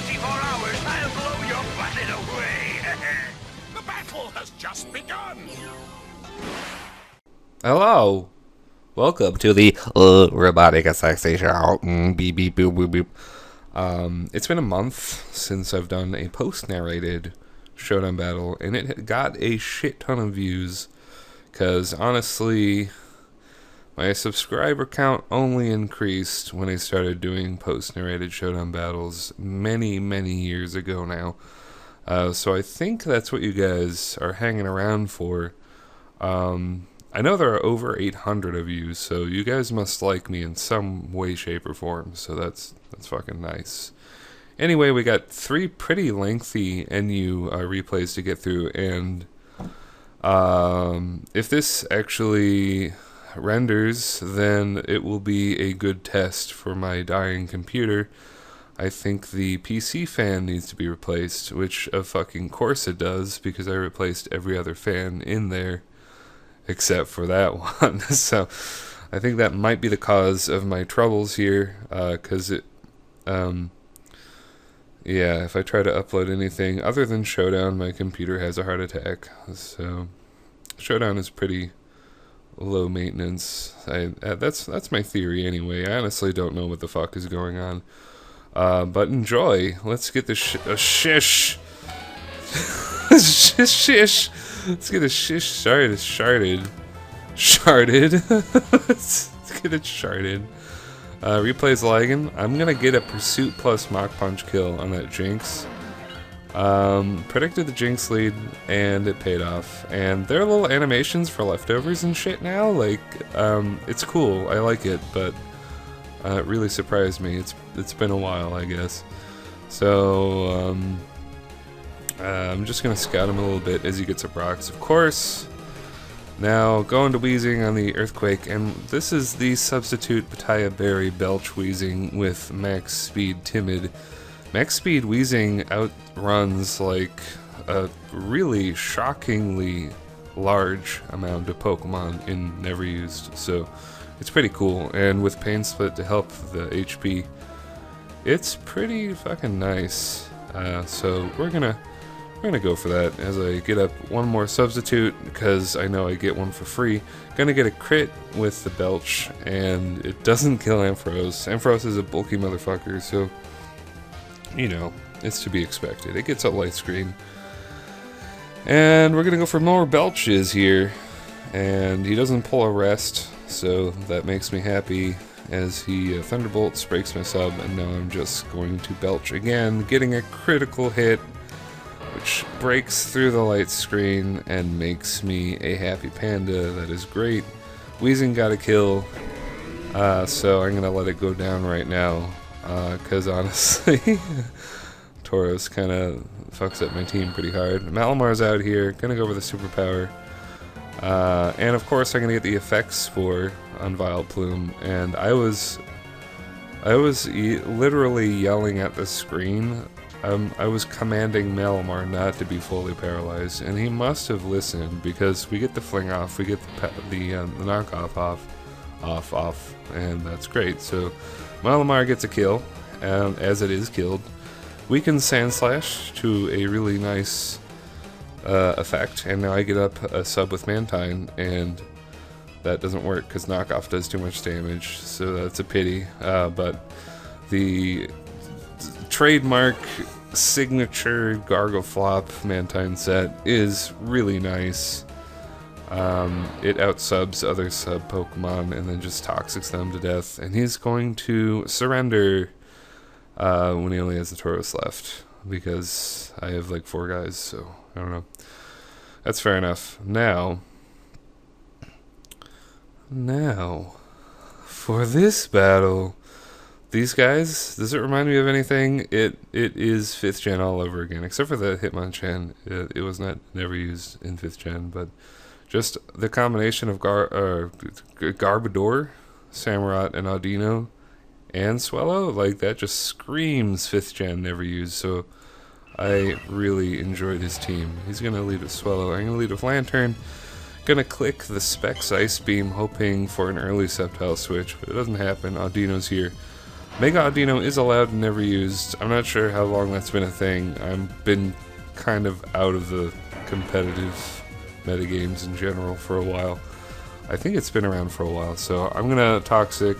24 hours, I'll blow your planet away. The battle has just begun. Hello. Welcome to the RobotnikIsSexy show. Beep, beep, boop, boop, boop. It's been a month since I've done a post-narrated Showdown battle, and it got a shit ton of views, because honestly, my subscriber count only increased when I started doing post-narrated Showdown battles many, many years ago now. So I think that's what you guys are hanging around for. I know there are over 800 of you, so you guys must like me in some way, shape, or form, so that's fucking nice. Anyway, we got 3 pretty lengthy NU replays to get through, and if this actually renders, then it will be a good test for my dying computer. I think the PC fan needs to be replaced, which of fucking course it does, because I replaced every other fan in there except for that one. So I think that might be the cause of my troubles here, because it yeah, if I try to upload anything other than Showdown, my computer has a heart attack. So Showdown is pretty low maintenance. That's my theory anyway. I honestly don't know what the fuck is going on. But enjoy. Let's get the shish. Shish. Let's get a shish sharded. Let's get it sharded. Replay's lagging. I'm gonna get a pursuit plus Mach Punch kill on that Jinx. Predicted the Jinx lead, and it paid off. And there are little animations for leftovers and shit now. Like, it's cool. I like it, but it really surprised me. It's been a while, I guess. So I'm just gonna scout him a little bit as he gets up rocks, of course. Now, going to Wheezing on the Earthquake, and this is the substitute Bataya Berry Belch Wheezing with Max Speed Timid. Max Speed Wheezing outruns like a really shockingly large amount of Pokemon in Never Used, so it's pretty cool. And with Pain Split to help the HP, it's pretty fucking nice. So we're gonna go for that as I get up one more substitute, because I know I get one for free. Gonna get a crit with the Belch, and it doesn't kill Ampharos. Ampharos is a bulky motherfucker, so, you know, it's to be expected. It gets a light screen. And we're gonna go for more Belches here, and he doesn't pull a rest, so that makes me happy, as he Thunderbolts, breaks my sub, and now I'm just going to Belch again, getting a critical hit, which breaks through the light screen and makes me a happy panda. That is great. Wheezing got a kill, so I'm gonna let it go down right now, because honestly, Tauros kind of fucks up my team pretty hard. Malamar's out here, gonna go over the superpower, and of course I'm gonna get the effects for on Vileplume, and I was literally yelling at the screen. I was commanding Malamar not to be fully paralyzed, and he must have listened, because we get the fling off, we get the knockoff off, and that's great. So Malamar gets a kill, as it is killed. Weakens Sand Slash to a really nice effect, and now I get up a sub with Mantine, and that doesn't work because knockoff does too much damage, so that's a pity. But the trademark signature Gargleflop Mantine set is really nice. It outsubs other sub Pokemon and then just toxics them to death, and he's going to surrender when he only has the Tauros left, because I have like 4 guys, so I don't know. That's fair enough. Now for this battle, these guys, does it remind me of anything? It is 5th gen all over again, except for the Hitmonchan. It was not never used in 5th gen, but just the combination of Garbodor, Samurott, and Audino, and Swellow, like, that just screams 5th gen never used, so I really enjoyed his team. He's going to lead with Swellow. I'm going to lead with Lantern. Gonna click the Specs Ice Beam, hoping for an early Sceptile switch, but it doesn't happen. Audino's here. Mega Audino is allowed and never used. I'm not sure how long that's been a thing. I've been kind of out of the competitive metagames in general for a while. I think it's been around for a while, so I'm gonna Toxic,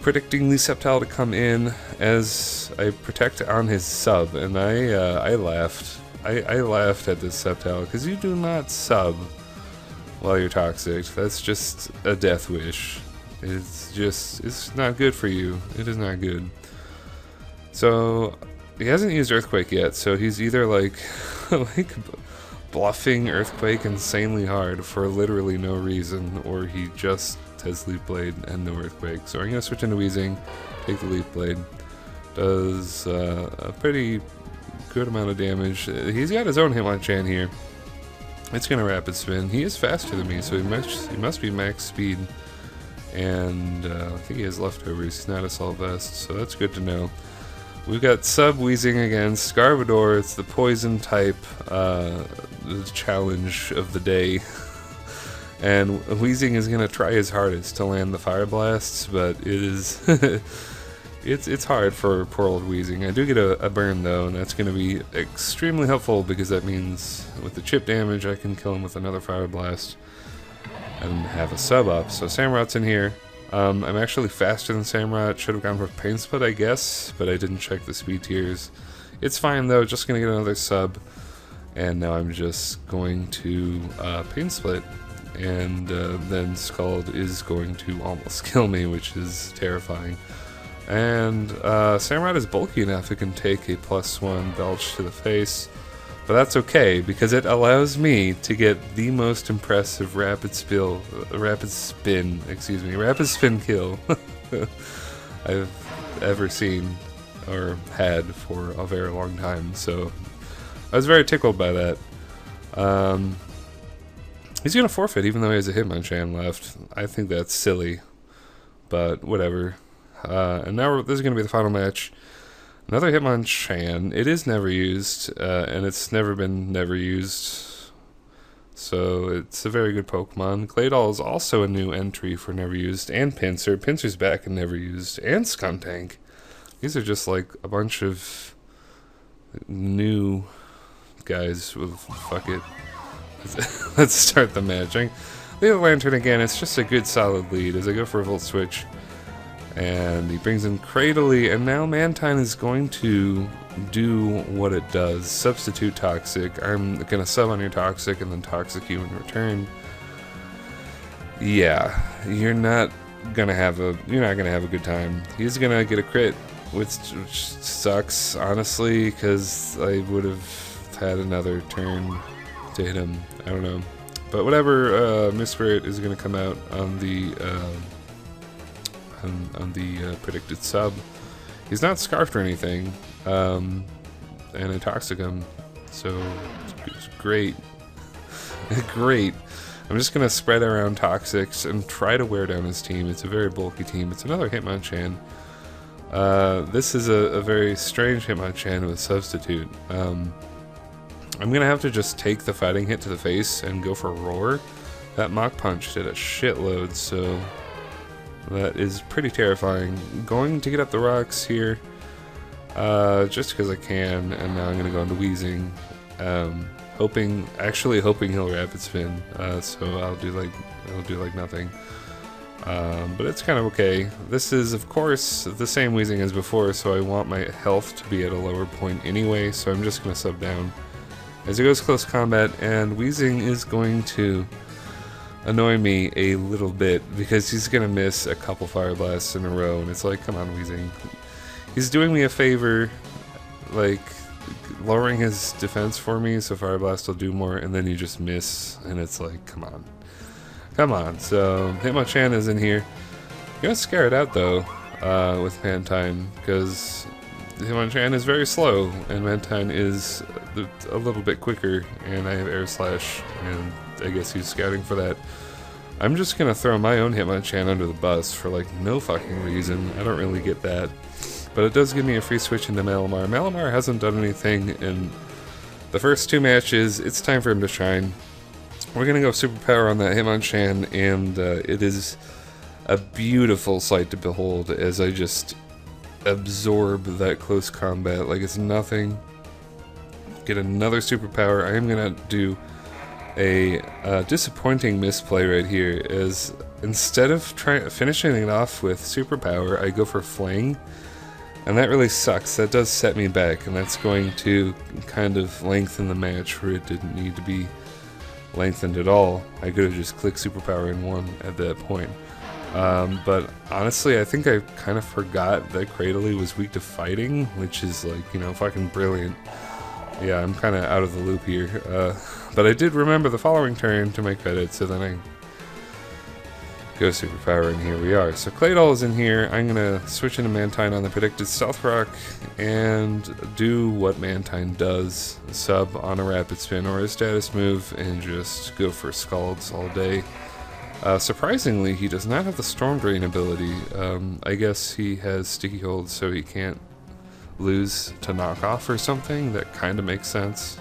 predicting the Sceptile to come in as I protect on his sub, and I laughed. I laughed at this Sceptile, because you do not sub while you're Toxic. That's just a death wish. It's not good for you. It is not good. So, he hasn't used Earthquake yet, so he's either like, like bluffing Earthquake insanely hard for literally no reason, or he just has Leaf Blade and no Earthquake. So I'm going to switch into Weezing, take the Leaf Blade. Does a pretty good amount of damage. He's got his own Hitmonchan here. It's going to Rapid Spin. He is faster than me, so he must be max speed. And I think he has leftovers. He's not Assault Vest, so that's good to know. We've got Sub Weezing against Garbodor. It's the poison type challenge of the day. And Weezing is going to try his hardest to land the Fire Blasts, but it is it's hard for poor old Weezing. I do get a burn though, and that's going to be extremely helpful because that means with the chip damage I can kill him with another Fire Blast and have a sub up. So Samurot's in here. I'm actually faster than Samurott. Should have gone for Pain Split, I guess, but I didn't check the speed tiers. It's fine though, just gonna get another sub, and now I'm just going to Pain Split, and then Scald is going to almost kill me, which is terrifying. And Samurott is bulky enough it can take a +1 belch to the face. But that's okay, because it allows me to get the most impressive rapid spin kill I've ever seen or had for a very long time. So I was very tickled by that. He's gonna forfeit even though he has a Hitmonchan left. I think that's silly, but whatever. And now this is gonna be the final match. Another Hitmonchan. It is never used, and it's never been used, so it's a very good Pokemon. Claydol is also a new entry for never used, and Pinsir. Pinsir's back and never used, and Skuntank. These are just like a bunch of new guys with fuck it. Let's start the match. Leave the Lantern again. It's just a good solid lead as I go for a Volt Switch. And he brings in Cradily, and now Mantine is going to do what it does. Substitute Toxic. I'm gonna sub on your Toxic and then Toxic you in return. Yeah, you're not gonna have a good time. He's gonna get a crit, which sucks, honestly, because I would have had another turn to hit him. I don't know. But whatever, Miss Spirit is gonna come out on the predicted sub. He's not scarfed or anything, and I toxic him, so it's great. Great. I'm just gonna spread around Toxics and try to wear down his team. It's a very bulky team. It's another Hitmonchan. This is a very strange Hitmonchan with Substitute. I'm gonna have to just take the fighting hit to the face and go for Roar. That Mach Punch did a shitload, so that is pretty terrifying. Going to get up the rocks here, just because I can, and now I'm gonna go into Weezing, actually hoping he'll Rapid Spin. So I'll do like nothing. But it's kind of okay. This is, of course, the same Weezing as before, so I want my health to be at a lower point anyway. So I'm just gonna sub down as it goes close combat, and Weezing is going to annoy me a little bit because he's gonna miss a couple Fire Blasts in a row, and it's like, come on, Weezing. He's doing me a favor, like lowering his defense for me, so Fire Blast will do more, and then you just miss, and it's like, come on. Come on. So Hitmonchan is in here. I'm gonna scare it out though, with Mantine, because Hitmonchan is very slow, and Mantine is a little bit quicker, and I have Air Slash, and I guess he's scouting for that. I'm just gonna throw my own Hitmonchan under the bus for like no fucking reason. I don't really get that. But it does give me a free switch into Malamar. Malamar hasn't done anything in the first two matches. It's time for him to shine. We're gonna go Superpower on that Hitmonchan, and it is a beautiful sight to behold as I just absorb that close combat like it's nothing. Get another superpower. I am gonna do a disappointing misplay right here, as instead of finishing it off with superpower, I go for fling, and that really sucks. That does set me back, and that's going to kind of lengthen the match where it didn't need to be lengthened at all. I could have just clicked superpower and won at that point. But honestly, I think I kind of forgot that Cradley was weak to fighting, which is like, you know, fucking brilliant. Yeah, I'm kind of out of the loop here. But I did remember the following turn to my credit, so then I go superpower, and here we are. So Claydol is in here. I'm gonna switch into Mantine on the predicted Stealth Rock and do what Mantine does: sub on a rapid spin or a status move and just go for Scalds all day. Surprisingly, he does not have the Storm Drain ability. I guess he has Sticky Hold, so he can't lose to knock off or something. That kind of makes sense.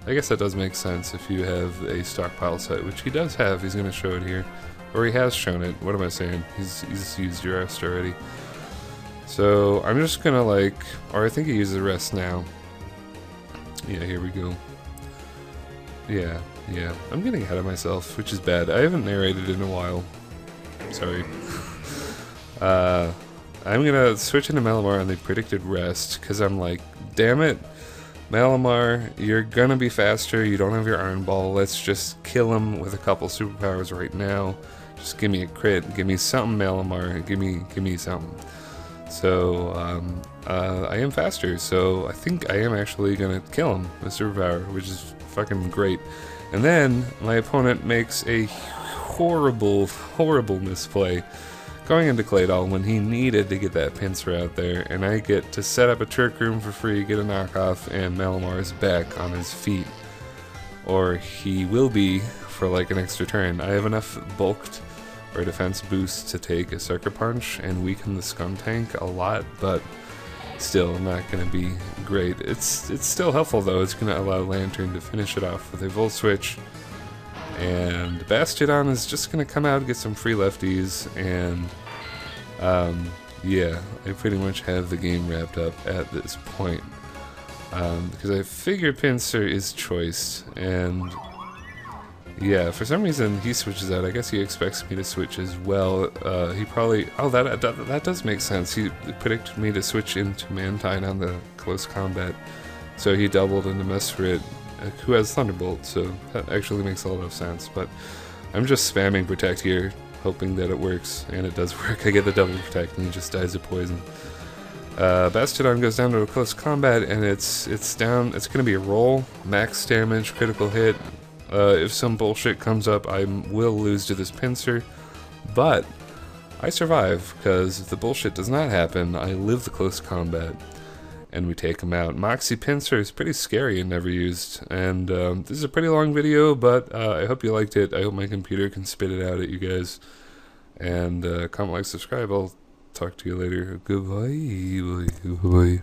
I guess that does make sense if you have a stockpile set, which he does have. He's going to show it here. Or he has shown it. What am I saying? He's used your rest already. So I'm just going to like... Or I think he uses the rest now. Yeah, here we go. Yeah. I'm getting ahead of myself, which is bad. I haven't narrated in a while. Sorry. I'm gonna switch into Malamar on the predicted rest, because I'm like, damn it, Malamar, you're gonna be faster, you don't have your Iron Ball, let's just kill him with a couple superpowers right now. Just give me a crit, give me something, Malamar, give me something. So, I am faster, so I think I am actually gonna kill him with superpower, which is fucking great. And then, my opponent makes a horrible misplay, going into Claydol when he needed to get that pincer out there, and I get to set up a Trick Room for free, get a knockoff, and Malamar is back on his feet. Or he will be for like an extra turn. I have enough bulked or defense boost to take a Sucker Punch and weaken the Scum Tank a lot, but still not going to be great. It's still helpful though. It's going to allow Lantern to finish it off with a Volt Switch. And Bastiodon is just going to come out and get some free lefties, and yeah, I pretty much have the game wrapped up at this point. Because I figure Pinsir is choice, and yeah, for some reason he switches out. I guess he expects me to switch as well. He probably... Oh, that does make sense. He predicted me to switch into Mantine on the close combat, so he doubled into Mesfrit, who has Thunderbolt, so that actually makes a lot of sense. But I'm just spamming Protect here, hoping that it works, and it does work. I get the double Protect, and he just dies of poison. Bastiodon goes down to a close combat, and it's down. It's going to be a roll, max damage, critical hit. If some bullshit comes up, I will lose to this Pinsir, but I survive, because if the bullshit does not happen, I live the close combat, and we take him out. Moxie Pinsir is pretty scary and never used, and this is a pretty long video, but I hope you liked it. I hope my computer can spit it out at you guys, and comment, like, subscribe. I'll talk to you later. Goodbye. Goodbye.